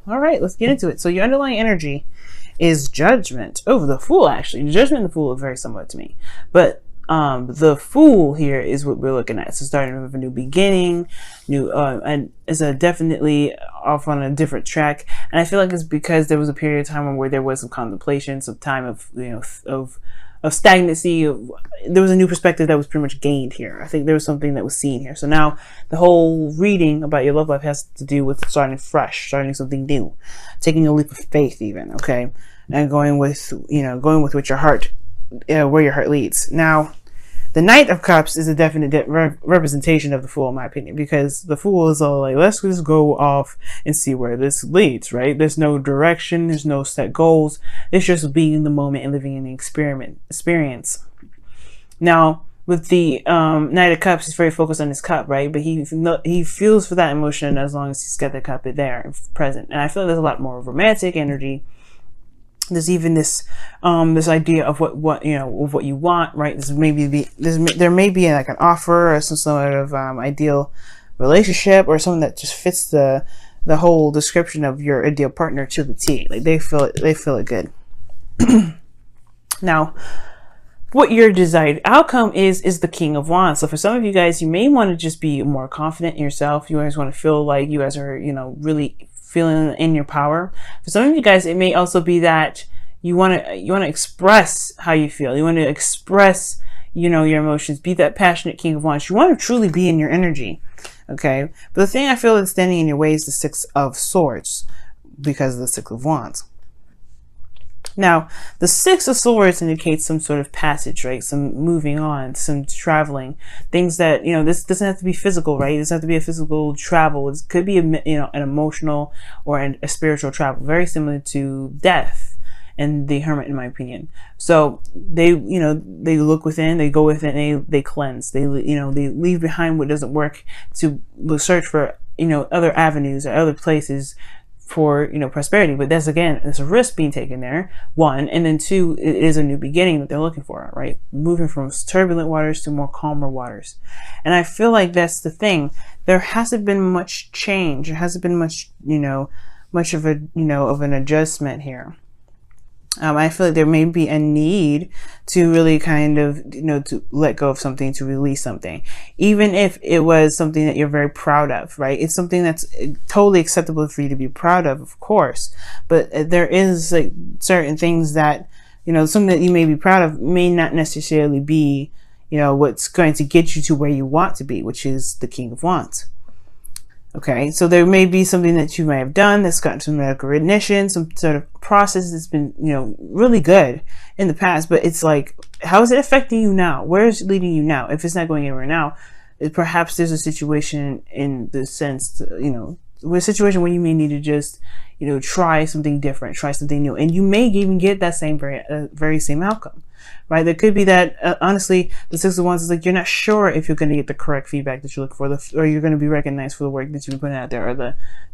All right, let's get into it. So your underlying energy is Judgment. Oh, the Fool, actually. Judgment and the Fool are very similar to me. But the Fool here is what we're looking at. So starting with a new beginning, and is a definitely off on a different track. And I feel like it's because there was a period of time where there was some contemplation, some time of, of stagnancy. There was a new perspective that was pretty much gained here. I think there was something that was seen here. So now the whole reading about your love life has to do with starting fresh, starting something new, taking a leap of faith even, okay? And going with what your heart, where your heart leads. Now, the Knight of Cups is a definite representation of the Fool, in my opinion, because the Fool is all like, let's just go off and see where this leads, right? There's no direction, there's no set goals. It's just being in the moment and living in the experience. Now, with the Knight of Cups, he's very focused on his cup, right? But he feels for that emotion as long as he's got the cup there present. And I feel like there's a lot more romantic energy. There's even this this idea of what you want, right? There may be like an offer or some sort of ideal relationship or something that just fits the whole description of your ideal partner to the T. Like they feel it good. Now, what your desired outcome is the King of Wands. So for some of you guys, you may want to just be more confident in yourself. You guys want to feel like you guys are, really feeling in your power. For some of you guys, it may also be that you want to express how you feel. You want to express, your emotions. Be that passionate King of Wands. You want to truly be in your energy. Okay. But the thing I feel that's standing in your way is the Six of Swords because of the Six of Wands. Now, the Six of Swords indicates some sort of passage, right? Some moving on, some traveling, things that, this doesn't have to be physical, right? It doesn't have to be a physical travel. It could be, an emotional or a spiritual travel, very similar to death and the Hermit, in my opinion. So they look within, they go within, they cleanse, they leave behind what doesn't work to search for, other avenues or other places for prosperity. But there's a risk being taken there, one, and then two, it is a new beginning that they're looking for, right? Moving from turbulent waters to more calmer waters. And I feel like that's the thing. There hasn't been much change. There hasn't been much much of an adjustment here. I feel like there may be a need to really kind of, to let go of something, to release something, even if it was something that you're very proud of, right? It's something that's totally acceptable for you to be proud of course. But there is like certain things that, something that you may be proud of may not necessarily be, what's going to get you to where you want to be, which is the King of Wands. Okay, so there may be something that you may have done that's gotten some recognition, some sort of process that's been, really good in the past, but it's like, how is it affecting you now? Where is it leading you now? If it's not going anywhere now, perhaps there's a situation in the sense, a situation where you may need to just, try something different, try something new, and you may even get that same very same outcome, right? There could be that, honestly, the Six of Wands is like, you're not sure if you're going to get the correct feedback that you look for, or you're going to be recognized for the work that you've been putting out there, or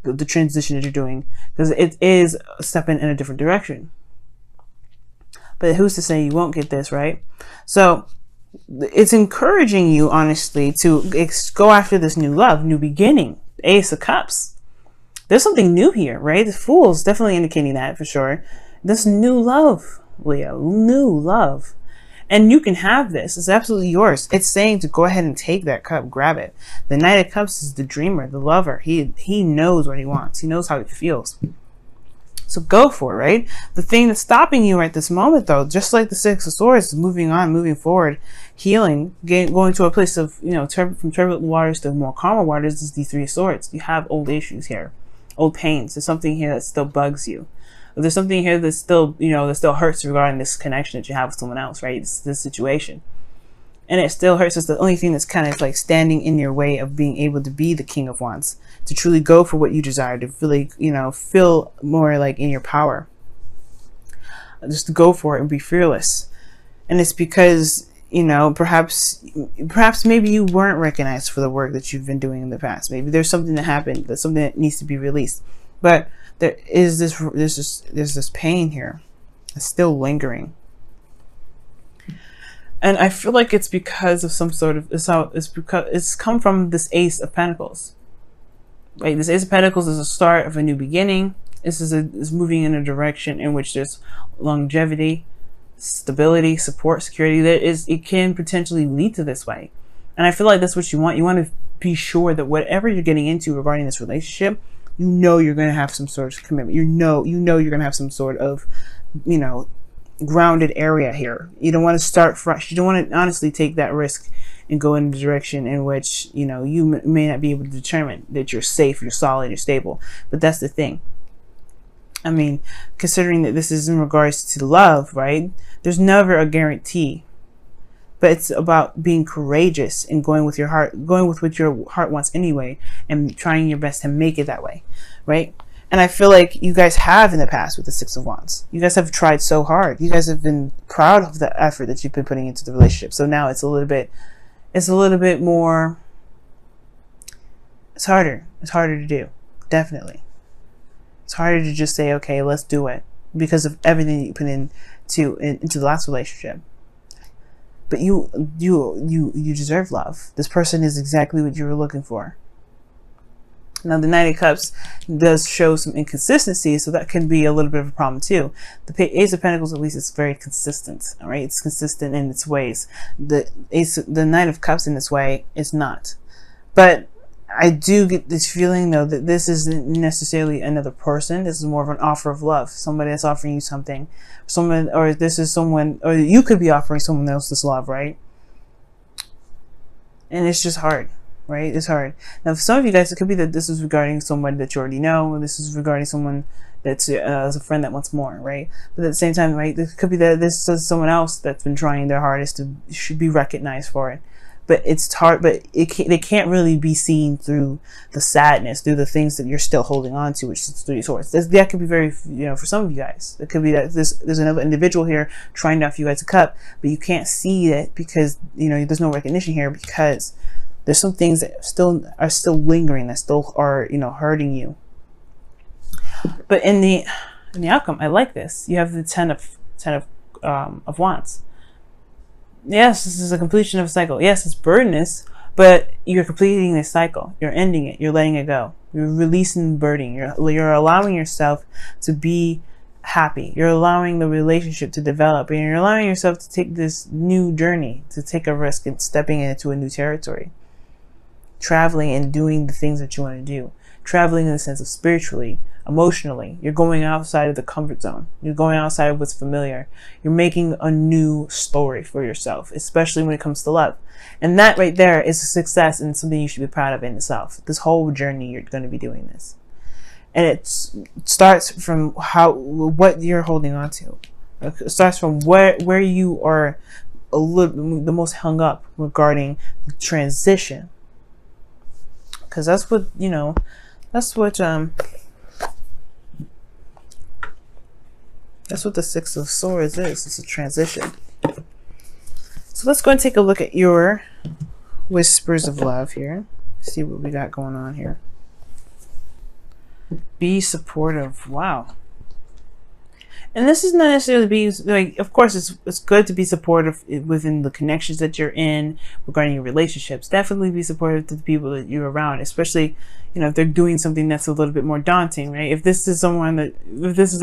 the transition that you're doing, because it is stepping in a different direction. But who's to say you won't get this, right? So it's encouraging you, honestly, to go after this new love, new beginning, the Ace of Cups. There's something new here, right? The Fool is definitely indicating that for sure. This new love, Leo, new love. And you can have this. It's absolutely yours. It's saying to go ahead and take that cup, grab it. The Knight of Cups is the dreamer, the lover. He knows what he wants. He knows how he feels. So go for it, right? The thing that's stopping you at this moment, though, just like the Six of Swords, is moving on, moving forward, healing, going to a place of, from turbulent waters to more calmer waters, is the Three of Swords. You have old issues here, old pains. There's something here that still bugs you. There's something here that still, that still hurts regarding this connection that you have with someone else, right? This situation. And it still hurts. It's the only thing that's kind of like standing in your way of being able to be the King of Wands, to truly go for what you desire, to really, feel more like in your power. Just to go for it and be fearless. And it's because, perhaps maybe you weren't recognized for the work that you've been doing in the past. Maybe there's something that happened, that's something that needs to be released. But there's this pain here. It's still lingering. And I feel like it's because of some sort of, it's come from this Ace of Pentacles. Right? This Ace of Pentacles is the start of a new beginning. is moving in a direction in which there's longevity, stability, support, security. It can potentially lead to this way. And I feel like that's what you want. You want to be sure that whatever you're getting into regarding this relationship, you know you're going to have some sort of commitment. You know you're going to have some sort of, grounded area here. You don't want to start fresh. You don't want to honestly take that risk and go in the direction in which, you may not be able to determine that you're safe, you're solid, you're stable. But that's the thing. I mean, considering that this is in regards to love, right? There's never a guarantee. But it's about being courageous and going with your heart, going with what your heart wants anyway, and trying your best to make it that way, right? And I feel like you guys have in the past with the Six of Wands. You guys have tried so hard. You guys have been proud of the effort that you've been putting into the relationship. So now it's a little bit more, it's harder. It's harder to do, definitely. It's harder to just say, okay, let's do it, because of everything that you put into the last relationship. But you deserve love. This person is exactly what you were looking for. Now, the Knight of Cups does show some inconsistency, so that can be a little bit of a problem too. The Ace of Pentacles, at least, is very consistent. All right, it's consistent in its ways. The Knight of Cups in this way is not. But I do get this feeling, though, that this isn't necessarily another person. This is more of an offer of love. Somebody that's offering you something. Or you could be offering someone else this love, right? And it's just hard, right? It's hard. Now, for some of you guys, it could be that this is regarding someone that you already know. This is regarding someone that's a friend that wants more, right? But at the same time, right, it could be that this is someone else that's been trying their hardest should be recognized for it. But it's hard, but they can't really be seen through the sadness, through the things that you're still holding on to, which is Three of Swords. That could be very, for some of you guys, it could be that there's another individual here trying to offer you guys a cup, but you can't see it because, there's no recognition here, because there's some things that are still lingering, that still are, hurting you. But in the outcome, I like this. You have the Ten of Wands. Yes, this is a completion of a cycle. Yes, it's burdenous, but you're completing this cycle. You're ending it. You're letting it go. You're releasing the burden. You're allowing yourself to be happy. You're allowing the relationship to develop, and you're allowing yourself to take this new journey, to take a risk and stepping into a new territory. Traveling and doing the things that you want to do. Traveling in the sense of spiritually, emotionally. You're going outside of the comfort zone. You're going outside of what's familiar. You're making a new story for yourself, especially when it comes to love. And that right there is a success and something you should be proud of in itself. This whole journey, you're going to be doing this. And it starts from what you're holding on to. It starts from where you are the most hung up regarding the transition. Because that's what, that's what the Six of Swords is. It's a transition. So let's go and take a look at your whispers of love here. See what we got going on here. Be supportive. Wow. And this is not necessarily being, like, of course, it's good to be supportive within the connections that you're in regarding your relationships. Definitely be supportive to the people that you're around, especially, if they're doing something that's a little bit more daunting, right? If this is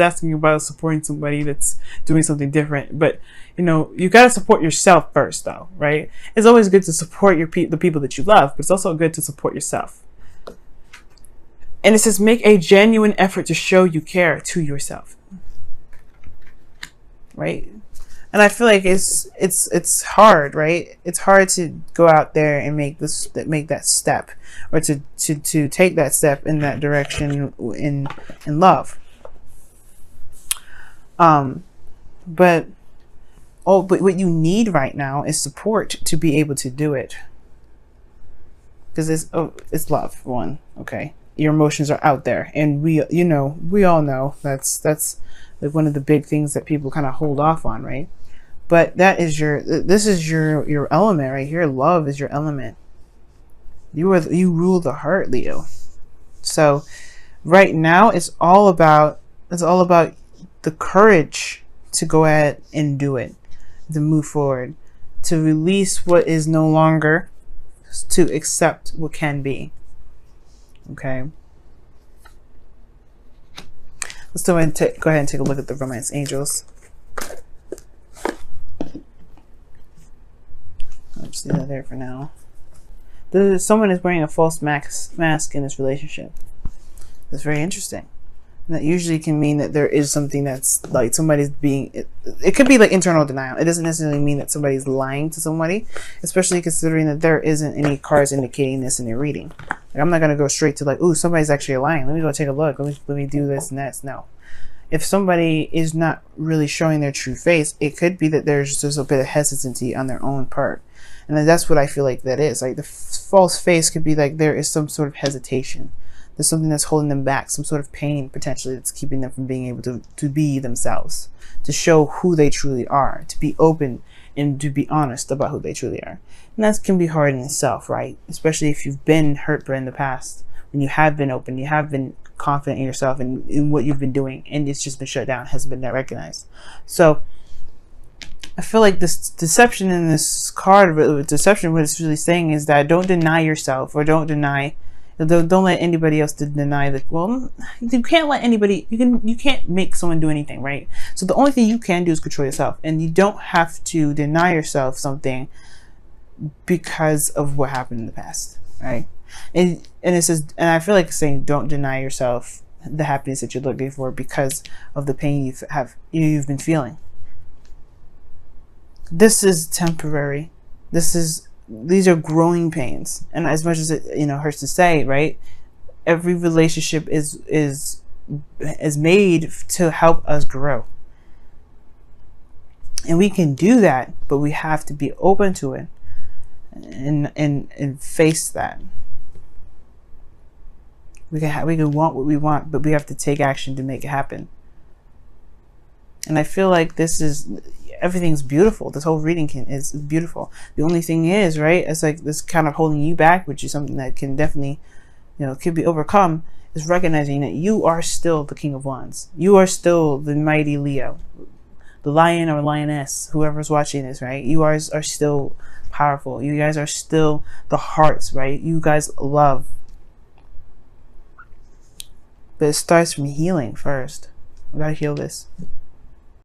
asking you about supporting somebody that's doing something different, but, you got to support yourself first, though, right? It's always good to support the people that you love, but it's also good to support yourself. And it says, make a genuine effort to show you care to yourself. Right? And I feel like it's hard, right? It's hard to go out there and make that step, or to take that step in that direction in love. But what you need right now is support to be able to do it. Because it's love, one, okay? Your emotions are out there, and we all know that's like one of the big things that people kind of hold off on, right? But this is your element right here. Love is your element. You rule the heart, Leo. So right now it's all about the courage to go ahead and do it, to move forward, to release what is no longer, to accept what can be. Okay. Let's go ahead and take a look at the romance angels. I'll just leave that there for now. Someone is wearing a false mask in this relationship. That's very interesting. And that usually can mean that there is something that's like somebody's being... It could be like internal denial. It doesn't necessarily mean that somebody's lying to somebody, especially considering that there isn't any cards indicating this in your reading. Like, I'm not going to go straight to like, ooh, somebody's actually lying. Let me go take a look. Let me do this and that. No. If somebody is not really showing their true face, it could be that there's just a bit of hesitancy on their own part. And then that's what I feel like that is. Like the false face could be like there is some sort of hesitation. There's something that's holding them back, some sort of pain potentially that's keeping them from being able to be themselves, to show who they truly are, to be open and to be honest about who they truly are. And that can be hard in itself, right? Especially if you've been hurt in the past, when you have been open, you have been confident in yourself and in what you've been doing, and it's just been shut down, hasn't been recognized. So I feel like this deception in this card, deception, what it's really saying is that don't deny yourself, or don't let anybody else deny that. Well, you can't let anybody, you can't make someone do anything, right? So the only thing you can do is control yourself, and you don't have to deny yourself something because of what happened in the past, right? And it says, and I feel like it's saying don't deny yourself the happiness that you're looking for because of the pain you've been feeling. This is temporary. These are growing pains, and as much as it hurts to say, right? Every relationship is made to help us grow, and we can do that, but we have to be open to it and face that. We can want what we want, but we have to take action to make it happen. And I feel like everything's beautiful. This whole reading is beautiful. The only thing is, right, it's like this kind of holding you back, which is something that can definitely, can be overcome, is recognizing that you are still the King of Wands. You are still the mighty Leo, the lion or lioness, whoever's watching this, right? You guys are still powerful. You guys are still the hearts, right? You guys love. But it starts from healing first. We gotta heal this.